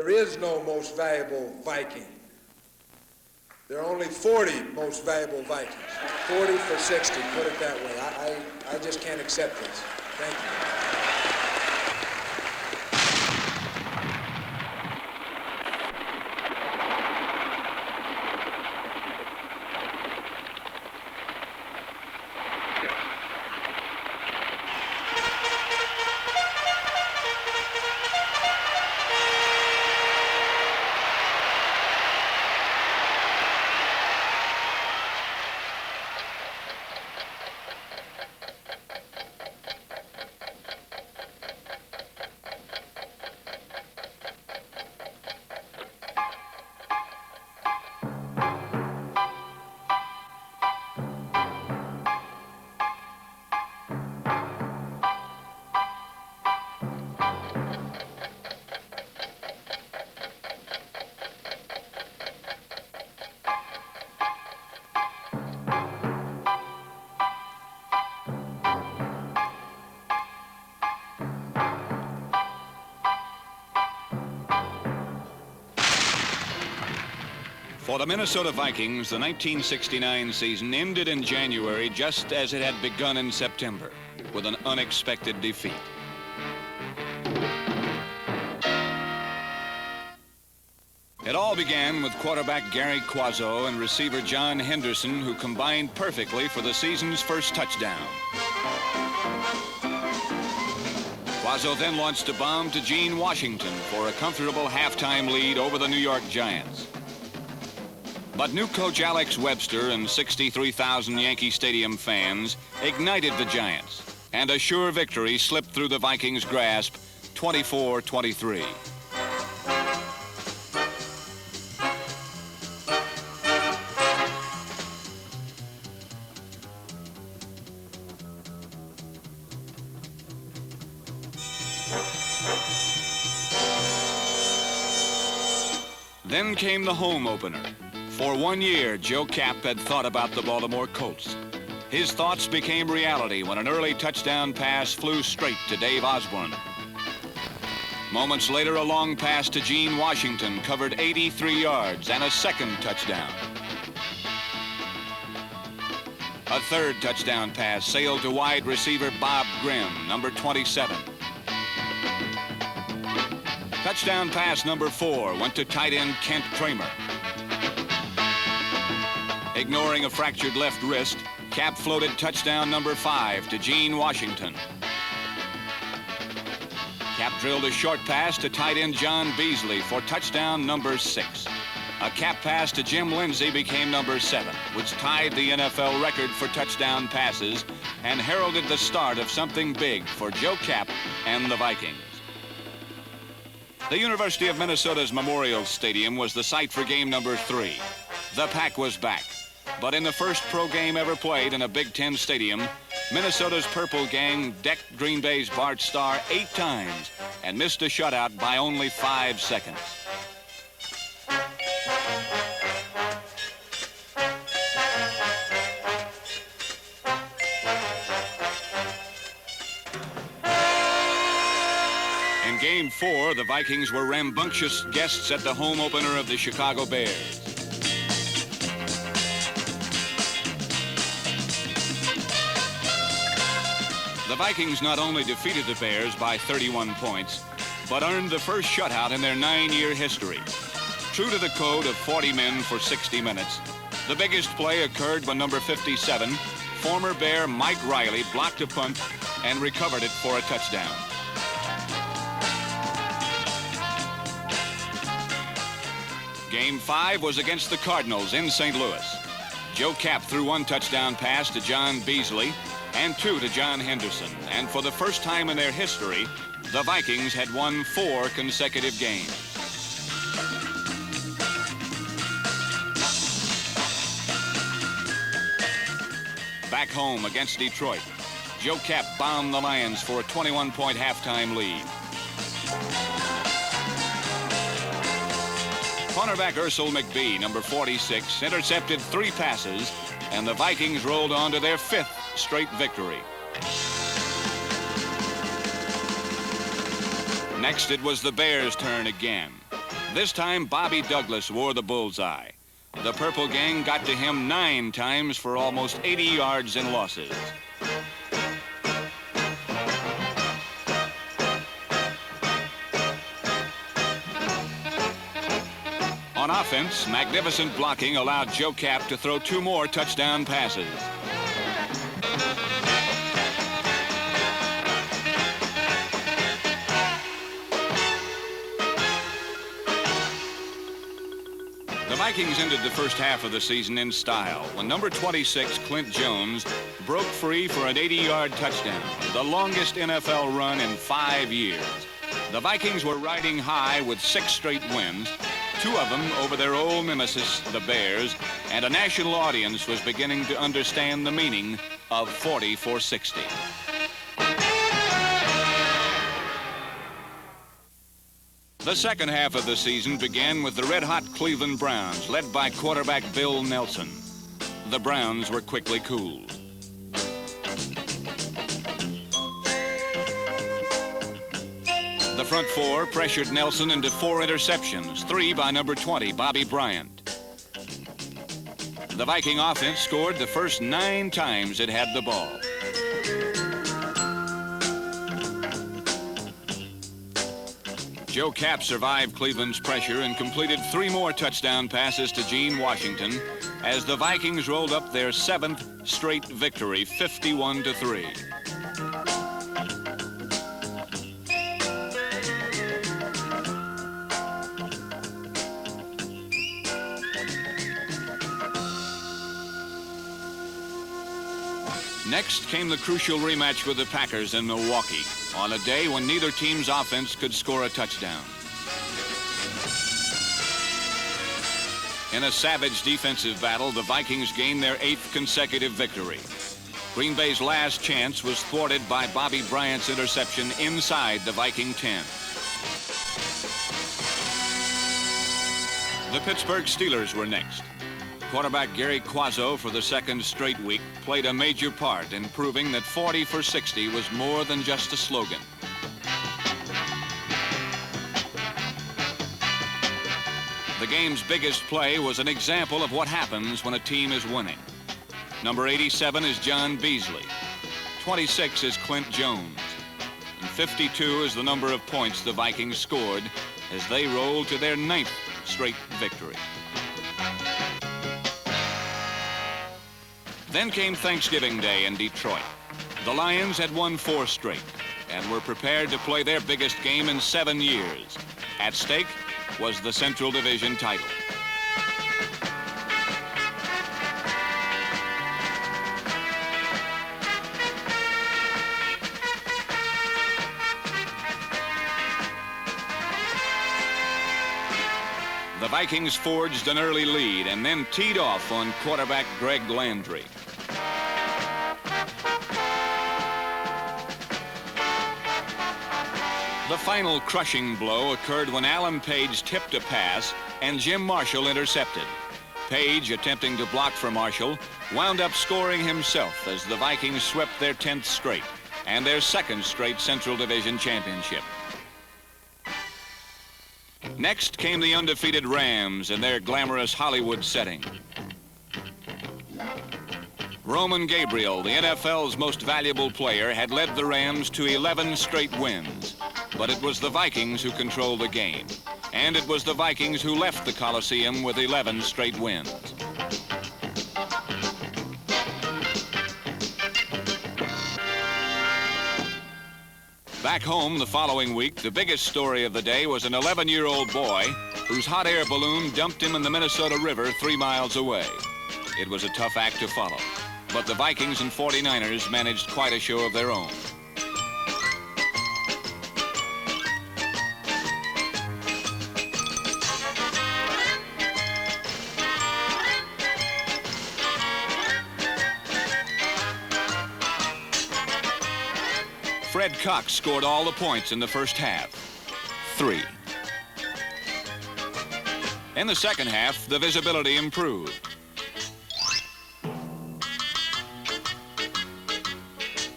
There is no most valuable Viking. There are only 40 most valuable Vikings. 40 for 60, put it that way. I just can't accept this. Thank you. For the Minnesota Vikings, the 1969 season ended in January just as it had begun in September, with an unexpected defeat. It all began with quarterback Gary Quazzo and receiver John Henderson, who combined perfectly for the season's first touchdown. Quazzo then launched a bomb to Gene Washington for a comfortable halftime lead over the New York Giants. But new coach Alex Webster and 63,000 Yankee Stadium fans ignited the Giants, and a sure victory slipped through the Vikings' grasp, 24-23. Then came the home opener. For 1 year, Joe Kapp had thought about the Baltimore Colts. His thoughts became reality when an early touchdown pass flew straight to Dave Osborne. Moments later, a long pass to Gene Washington covered 83 yards and a second touchdown. A third touchdown pass sailed to wide receiver Bob Grimm, number 27. Touchdown pass number 4 went to tight end Kent Kramer. Ignoring a fractured left wrist, Kapp floated touchdown number 5 to Gene Washington. Kapp drilled a short pass to tight end John Beasley for touchdown number 6. A Kapp pass to Jim Lindsey became number 7, which tied the NFL record for touchdown passes and heralded the start of something big for Joe Kapp and the Vikings. The University of Minnesota's Memorial Stadium was the site for game number 3. The Pack was back. But in the first pro game ever played in a Big Ten stadium, Minnesota's Purple Gang decked Green Bay's Bart Starr 8 times and missed a shutout by only 5 seconds. In Game 4, the Vikings were rambunctious guests at the home opener of the Chicago Bears. The Vikings not only defeated the Bears by 31 points, but earned the first shutout in their 9-year history. True to the code of 40 men for 60 minutes, the biggest play occurred when number 57, former Bear Mike Riley, blocked a punt and recovered it for a touchdown. Game 5 was against the Cardinals in St. Louis. Joe Kapp threw 1 touchdown pass to John Beasley and 2 to John Henderson. And for the first time in their history, the Vikings had won 4 consecutive games. Back home against Detroit, Joe Kapp bombed the Lions for a 21-point halftime lead. Cornerback Ursel McBee, number 46, intercepted 3 passes, and the Vikings rolled on to their 5th straight victory. Next, it was the Bears' turn again. This time, Bobby Douglas wore the bullseye. The Purple Gang got to him 9 times for almost 80 yards in losses. On offense, magnificent blocking allowed Joe Cap to throw 2 more touchdown passes. The Vikings ended the first half of the season in style when number 26, Clint Jones, broke free for an 80-yard touchdown, the longest NFL run in 5 years. The Vikings were riding high with 6 straight wins, 2 of them over their old nemesis, the Bears, and a national audience was beginning to understand the meaning of 40 for 60. The second half of the season began with the red-hot Cleveland Browns, led by quarterback Bill Nelson. The Browns were quickly cooled. The front 4 pressured Nelson into 4 interceptions, 3 by number 20, Bobby Bryant. The Viking offense scored the first 9 times it had the ball. Joe Cap survived Cleveland's pressure and completed 3 more touchdown passes to Gene Washington as the Vikings rolled up their 7th straight victory, 51-3. Next came the crucial rematch with the Packers in Milwaukee on a day when neither team's offense could score a touchdown. In a savage defensive battle, the Vikings gained their 8th consecutive victory. Green Bay's last chance was thwarted by Bobby Bryant's interception inside the Viking 10. The Pittsburgh Steelers were next. Quarterback Gary Quazzo, for the 2nd straight week, played a major part in proving that 40 for 60 was more than just a slogan. The game's biggest play was an example of what happens when a team is winning. Number 87 is John Beasley. 26 is Clint Jones. And 52 is the number of points the Vikings scored as they rolled to their 9th straight victory. Then came Thanksgiving Day in Detroit. The Lions had won 4 straight and were prepared to play their biggest game in 7 years. At stake was the Central Division title. The Vikings forged an early lead and then teed off on quarterback Greg Landry. The final crushing blow occurred when Alan Page tipped a pass and Jim Marshall intercepted. Page, attempting to block for Marshall, wound up scoring himself as the Vikings swept their 10th straight and their 2nd straight Central Division championship. Next came the undefeated Rams in their glamorous Hollywood setting. Roman Gabriel, the NFL's most valuable player, had led the Rams to 11 straight wins. But it was the Vikings who controlled the game. And it was the Vikings who left the Coliseum with 11 straight wins. Back home the following week, the biggest story of the day was an 11-year-old boy whose hot air balloon dumped him in the Minnesota River 3 miles away. It was a tough act to follow, but the Vikings and 49ers managed quite a show of their own. Fred Cox scored all the points in the first half, 3. In the second half, the visibility improved.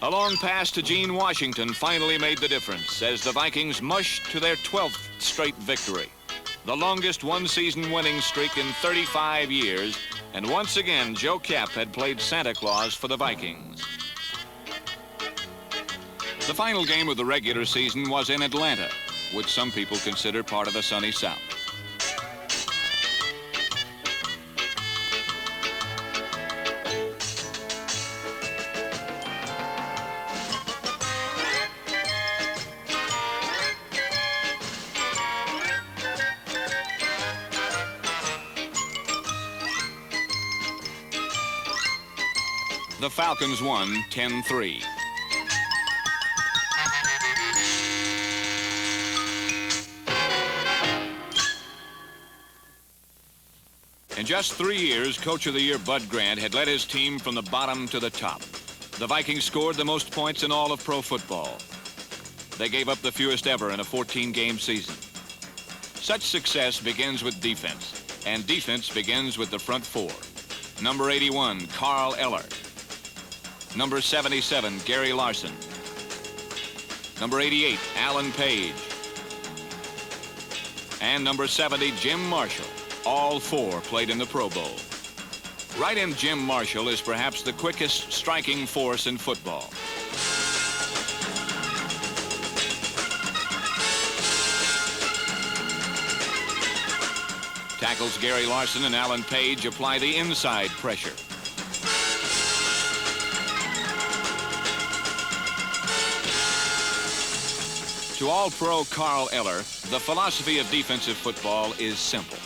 A long pass to Gene Washington finally made the difference as the Vikings mushed to their 12th straight victory. the longest one-season winning streak in 35 years, and once again, Joe Kapp had played Santa Claus for the Vikings. The final game of the regular season was in Atlanta, which some people consider part of the sunny South. The Falcons won 10-3. In just 3 years, Coach of the Year Bud Grant had led his team from the bottom to the top. The Vikings scored the most points in all of pro football. They gave up the fewest ever in a 14-game season. Such success begins with defense, and defense begins with the front four. Number 81, Carl Eller. Number 77, Gary Larson. Number 88, Alan Page. And number 70, Jim Marshall. All four played in the Pro Bowl. Right end Jim Marshall is perhaps the quickest striking force in football. Tackles Gary Larson and Alan Page apply the inside pressure. To All-Pro Carl Eller, the philosophy of defensive football is simple.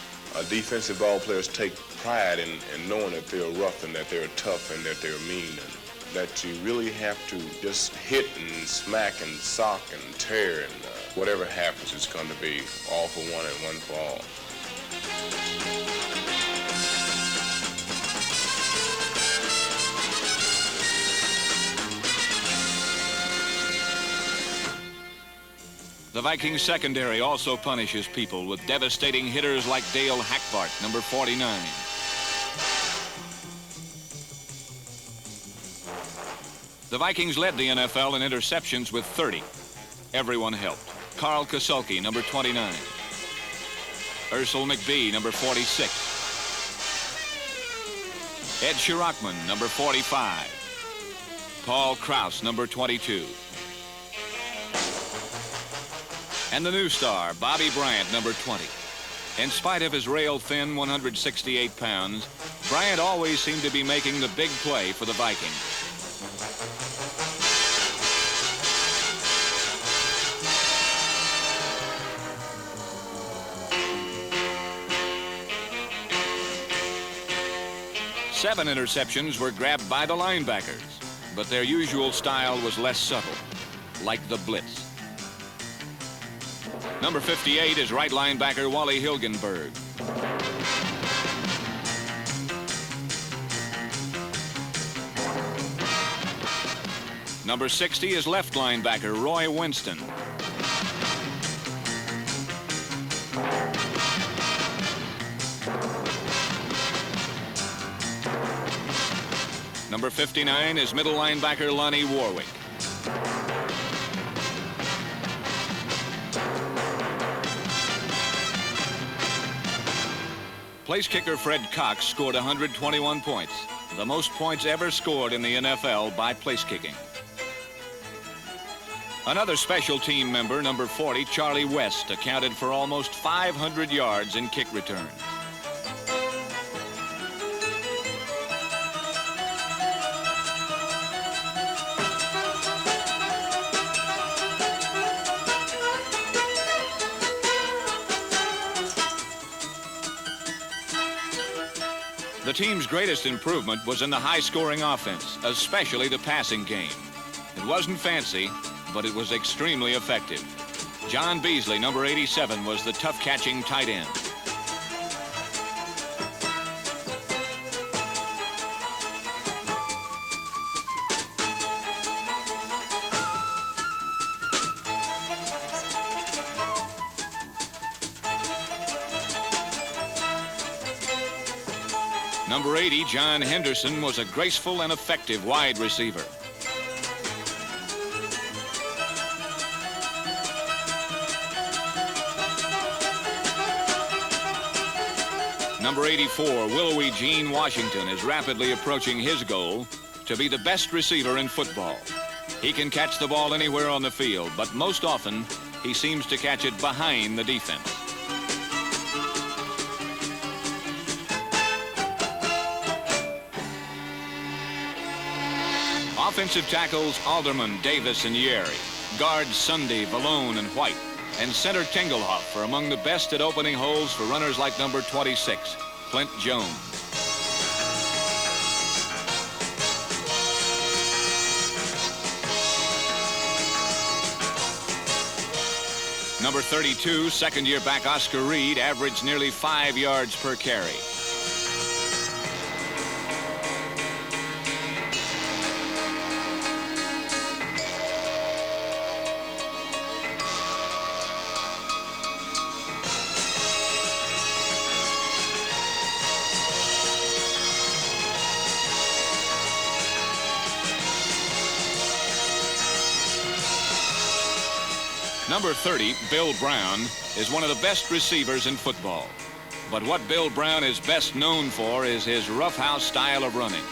Defensive ball players take pride in knowing that they're rough and that they're tough and that they're mean, and that you really have to just hit and smack and sock and tear, and whatever happens, it's going to be all for one and one for all. The Vikings secondary also punishes people with devastating hitters like Dale Hackbart, number 49. The Vikings led the NFL in interceptions with 30. Everyone helped. Carl Kasulke, number 29. Ursel McBee, number 46. Ed Shirachman, number 45. Paul Krause, number 22. And the new star, Bobby Bryant, number 20. In spite of his rail-thin 168 pounds, Bryant always seemed to be making the big play for the Vikings. Seven interceptions were grabbed by the linebackers, but their usual style was less subtle, like the blitz. Number 58 is right linebacker Wally Hilgenberg. Number 60 is left linebacker Roy Winston. Number 59 is middle linebacker Lonnie Warwick. Place kicker Fred Cox scored 121 points, the most points ever scored in the NFL by place kicking. Another special team member, number 40, Charlie West, accounted for almost 500 yards in kick returns. The team's greatest improvement was in the high-scoring offense, especially the passing game. It wasn't fancy, but it was extremely effective. John Beasley, number 87, was the tough-catching tight end. Number 80, John Henderson, was a graceful and effective wide receiver. Number 84, willowy Gene Washington, is rapidly approaching his goal to be the best receiver in football. He can catch the ball anywhere on the field, but most often he seems to catch it behind the defense. Offensive tackles Alderman, Davis, and Yerry. Guards Sunday, Valone, and White. And center Tingelhoff are among the best at opening holes for runners like number 26, Clint Jones. Number 32, second-year back Oscar Reed, averaged nearly 5 yards per carry. Number 30, Bill Brown, is one of the best receivers in football. But what Bill Brown is best known for is his roughhouse style of running.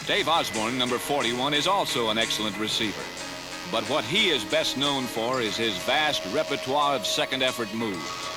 Dave Osborne, number 41, is also an excellent receiver. But what he is best known for is his vast repertoire of second effort moves.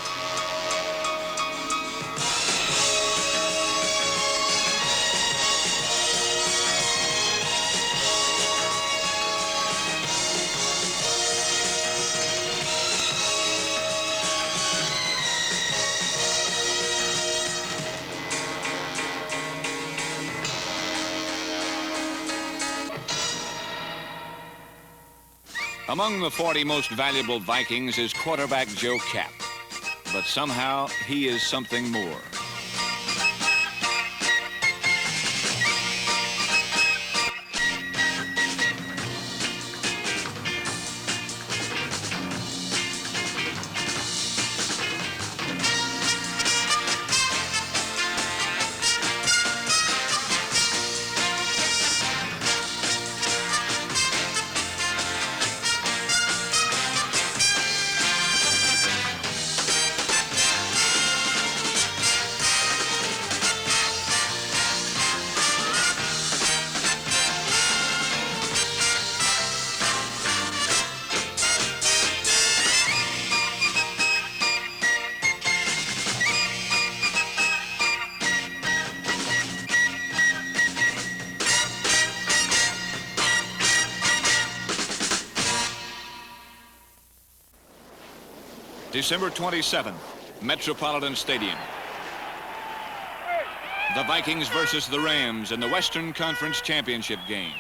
Among the 40 most valuable Vikings is quarterback Joe Kapp. But somehow he is something more. December 27th, Metropolitan Stadium. The Vikings versus the Rams in the Western Conference Championship game.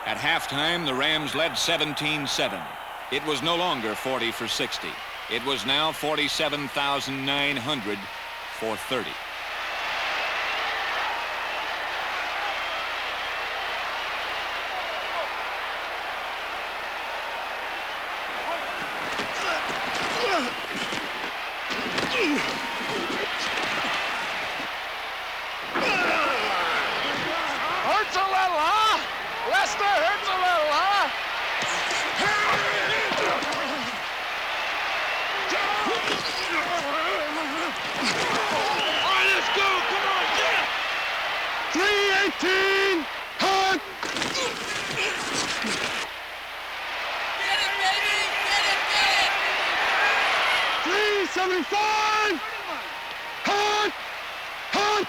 At halftime, the Rams led 17-7. It was no longer 40 for 60. It was now 47,900 for 30. Hurts a little, huh? Lester hurts a little, huh? All right, let's go. Come on, get it. 3:18. Hunt. 275! Hunt! Hunt!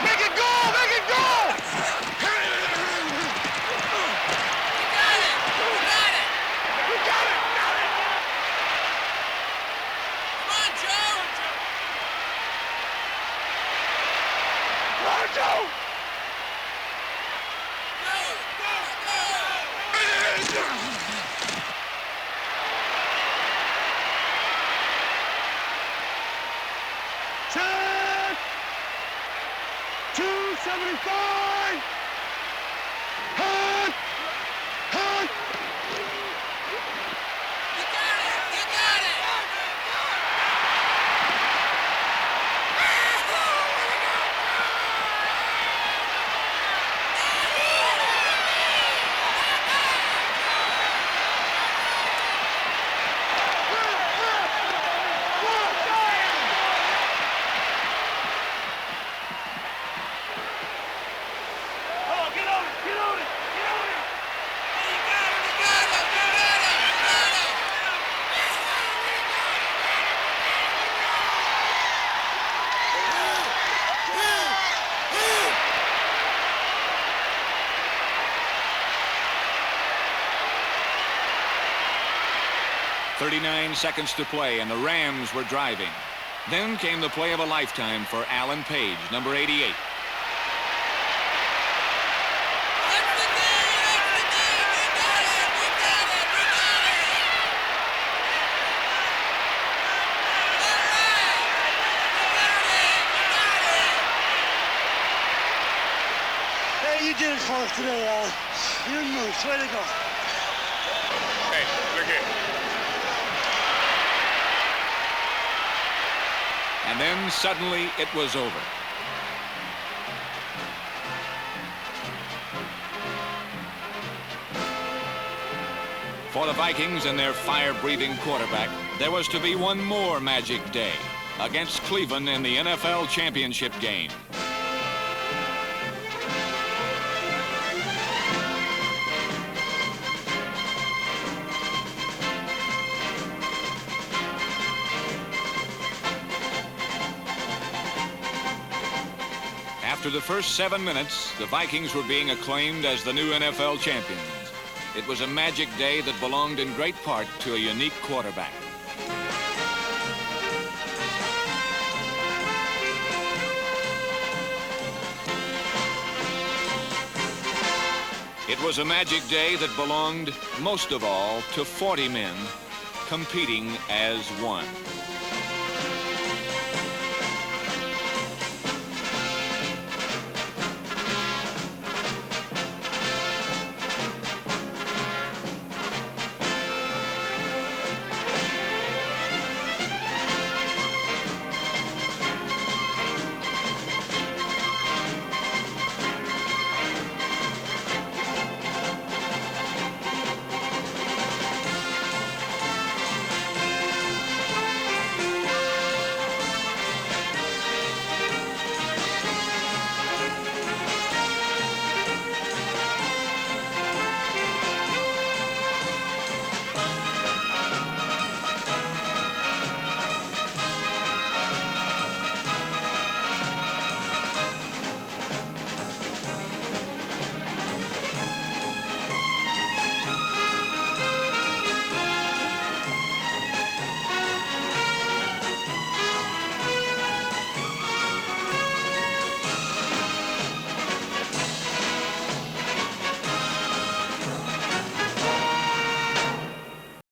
Make it go! Make it go! We got it! Come on, Joe! Come on, Joe! Check! 275! Hunt! Hunt! You got it! You got it! Seconds to play, and the Rams were driving. Then came the play of a lifetime for Alan Page, number 88. Hey, you did it for us today, Al. You and Moose, way to go. Hey, look here. And then suddenly it was over. For the Vikings and their fire-breathing quarterback, there was to be one more magic day against Cleveland in the NFL championship game. After the first 7 minutes, the Vikings were being acclaimed as the new NFL champions. It was a magic day that belonged in great part to a unique quarterback. It was a magic day that belonged, most of all, to 40 men competing as one.